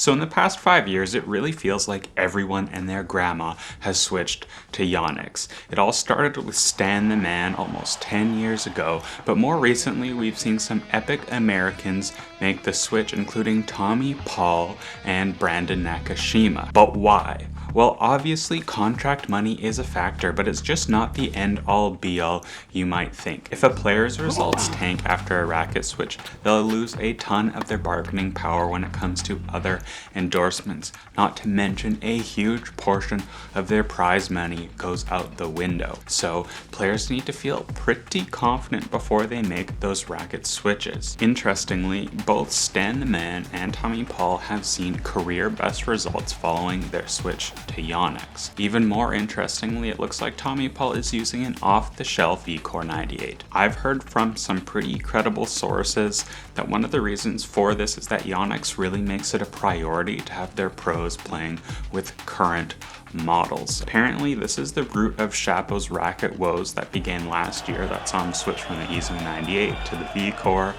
So in the past 5 years, it really feels like everyone and their grandma has switched to Yonex. It all started with Stan the Man almost 10 years ago, but more recently we've seen some epic Americans make the switch, including Tommy Paul and Brandon Nakashima. But why? Well, obviously contract money is a factor, but it's just not the end-all be-all you might think. If a player's results tank after a racket switch, they'll lose a ton of their bargaining power when it comes to other endorsements, not to mention a huge portion of their prize money goes out the window. So players need to feel pretty confident before they make those racket switches. Interestingly, both Stan the Man and Tommy Paul have seen career best results following their switch to Yonex. Even more interestingly, it looks like Tommy Paul is using an off-the-shelf VCORE 98. I've heard from some pretty credible sources that one of the reasons for this is that Yonex really makes it a priority to have their pros playing with current models. Apparently, this is the root of Chapeau's racket woes that began last year that saw him switch from the EZONE 98 to the VCORE,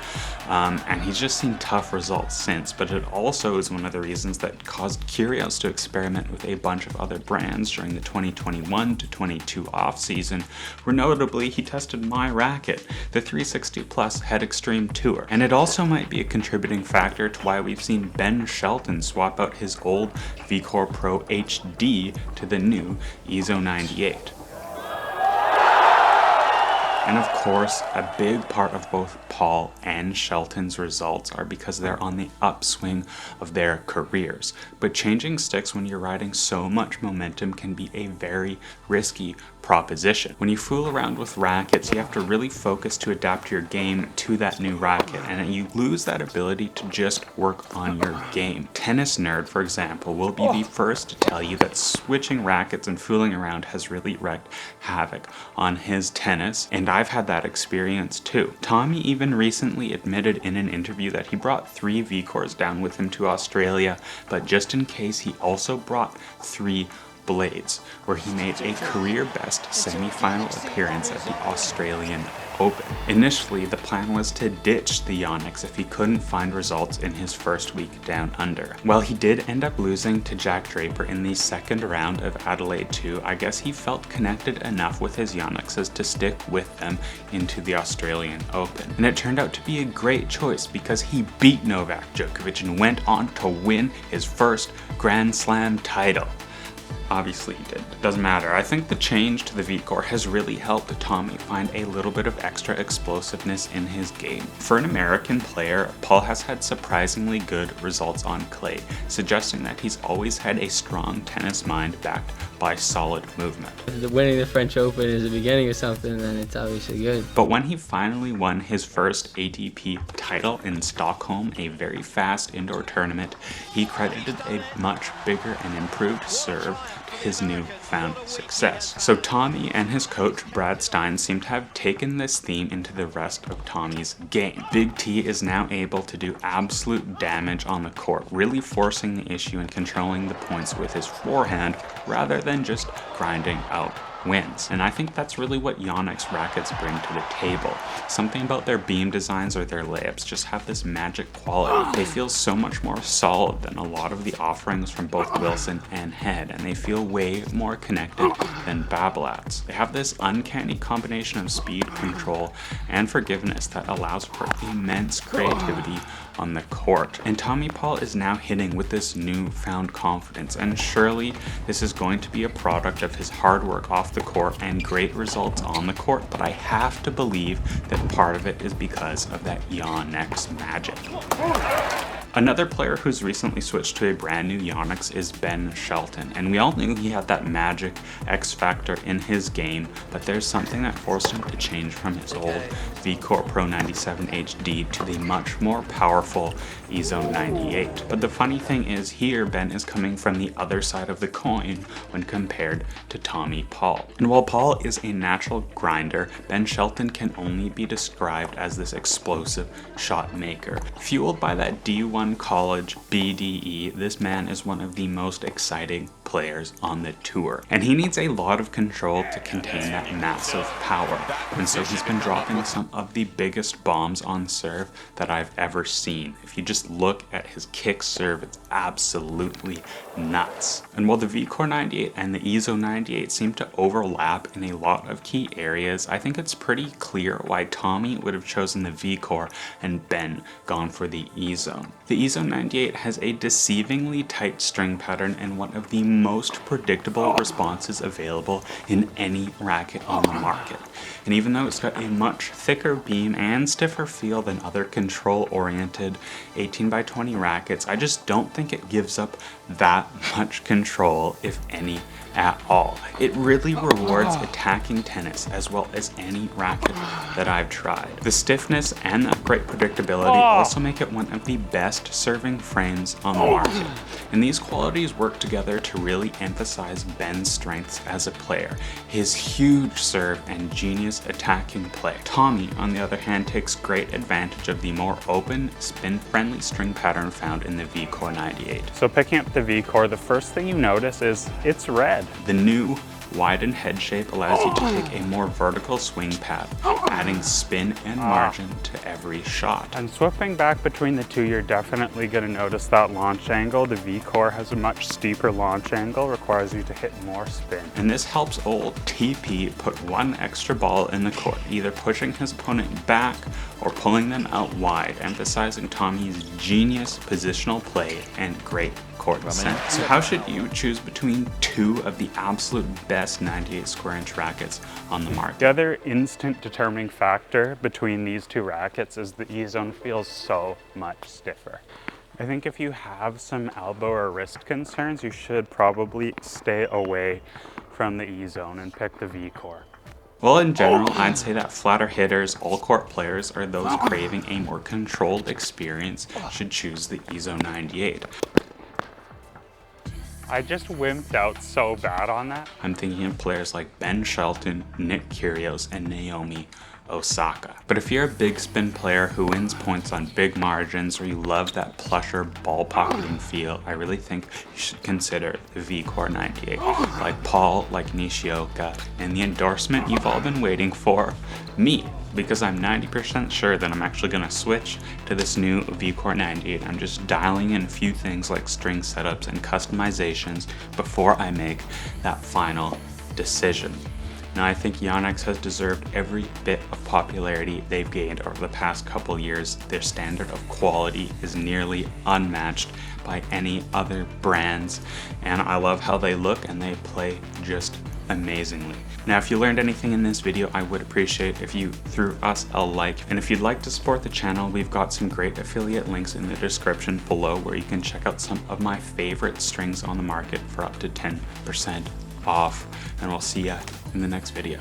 and he's just seen tough results since, but it also is one of the reasons that caused Curios to experiment with a bunch of other brands during the 2021 to 22 off season, where notably he tested my racket, the 360 Plus Head Extreme Tour. And it also might be a contributing factor to why we've seen Ben Shelton swap out his old VCORE Pro HD to the new EZONE 98. And of course, a big part of both Paul and Shelton's results are because they're on the upswing of their careers. But changing sticks when you're riding so much momentum can be a very risky proposition. When you fool around with rackets, you have to really focus to adapt your game to that new racket, and you lose that ability to just work on your game. Tennis Nerd, for example, will be the first to tell you that switching rackets and fooling around has really wreaked havoc on his tennis, and I've had that experience too. Tommy even recently admitted in an interview that he brought 3 VCOREs down with him to Australia, but just in case, he also brought 3 blades, where he made a career best semi-final appearance at the Australian Open. Initially, the plan was to ditch the Yonex if he couldn't find results in his first week down under. While he did end up losing to Jack Draper in the second round of Adelaide 2, I guess he felt connected enough with his Yonexes to stick with them into the Australian Open. And it turned out to be a great choice because he beat Novak Djokovic and went on to win his first Grand Slam title. Obviously he did. Doesn't matter. I think the change to the VCORE has really helped Tommy find a little bit of extra explosiveness in his game. For an American player, Paul has had surprisingly good results on clay, suggesting that he's always had a strong tennis mind backed by solid movement. If winning the French Open is the beginning of something, then it's obviously good. But when he finally won his first ATP title in Stockholm, a very fast indoor tournament, he credited a much bigger and improved serve to his newfound success. So Tommy and his coach Brad Stein seem to have taken this theme into the rest of Tommy's game. Big T is now able to do absolute damage on the court, really forcing the issue and controlling the points with his forehand rather than just grinding out wins. And I think that's really what Yonex rackets bring to the table. Something about their beam designs or their layups just have this magic quality. They feel so much more solid than a lot of the offerings from both Wilson and Head, and they feel way more connected than Babolat's. They have this uncanny combination of speed, control, and forgiveness that allows for immense creativity on the court. And Tommy Paul is now hitting with this newfound confidence, and surely this is going to be a product of his hard work off the court and great results on the court, but I have to believe that part of it is because of that Yonex magic. Another player who's recently switched to a brand new Yonex is Ben Shelton, and we all knew he had that magic X factor in his game, but there's something that forced him to change from his old VCORE Pro 97 HD to the much more powerful EZONE 98. But the funny thing is, here Ben is coming from the other side of the coin when compared to Tommy Paul. And while Paul is a natural grinder, Ben Shelton can only be described as this explosive shot maker. Fueled by that D1 college BDE, this man is one of the most exciting players on the tour. And he needs a lot of control to contain that massive power. And so he's been dropping some of the biggest bombs on serve that I've ever seen. If you just look at his kick serve, it's absolutely nuts. And while the VCORE 98 and the EZONE 98 seem to overlap in a lot of key areas, I think it's pretty clear why Tommy would have chosen the VCORE and Ben gone for the EZONE. The EZONE 98 has a deceivingly tight string pattern and one of the most predictable responses available in any racket on the market. And even though it's got a much thicker beam and stiffer feel than other control-oriented 18x20 rackets, I just don't think it gives up that much control, if any at all. It really rewards attacking tennis as well as any racket that I've tried. The stiffness and that great predictability also make it one of the best serving frames on the market. And these qualities work together to really emphasize Ben's strengths as a player, his huge serve and genius attacking play. Tommy, on the other hand, takes great advantage of the more open, spin-friendly string pattern found in the VCORE 98. So picking up the VCORE, the first thing you notice is it's red. The new widened head shape allows you to take a more vertical swing path, adding spin and margin to every shot. And swapping back between the two, you're definitely going to notice that launch angle. The VCORE has a much steeper launch angle, requires you to hit more spin. And this helps old TP put one extra ball in the court, either pushing his opponent back or pulling them out wide, emphasizing Tommy's genius positional play and great court sense. So how should you choose between two of the absolute best 98 square inch rackets on the market? The other instant determining factor between these two rackets is the EZONE feels so much stiffer. I think if you have some elbow or wrist concerns, you should probably stay away from the EZONE and pick the VCORE. Well, in general, I'd say that flatter hitters, all-court players, or those craving a more controlled experience should choose the EZONE 98. I just wimped out so bad on that. I'm thinking of players like Ben Shelton, Nick Kyrgios, and Naomi Osaka. But if you're a big spin player who wins points on big margins, or you love that plusher ball pocketing feel, I really think you should consider the VCORE 98. Like Paul, like Nishioka, and the endorsement you've all been waiting for, me. Because I'm 90% sure that I'm actually going to switch to this new VCORE 98. I'm just dialing in a few things like string setups and customizations before I make that final decision. Now, I think Yonex has deserved every bit of popularity they've gained over the past couple years. Their standard of quality is nearly unmatched by any other brands, and I love how they look and they play just amazingly. Now, if you learned anything in this video, I would appreciate if you threw us a like. And if you'd like to support the channel, we've got some great affiliate links in the description below where you can check out some of my favorite strings on the market for up to 10% off. And we'll see ya in the next video.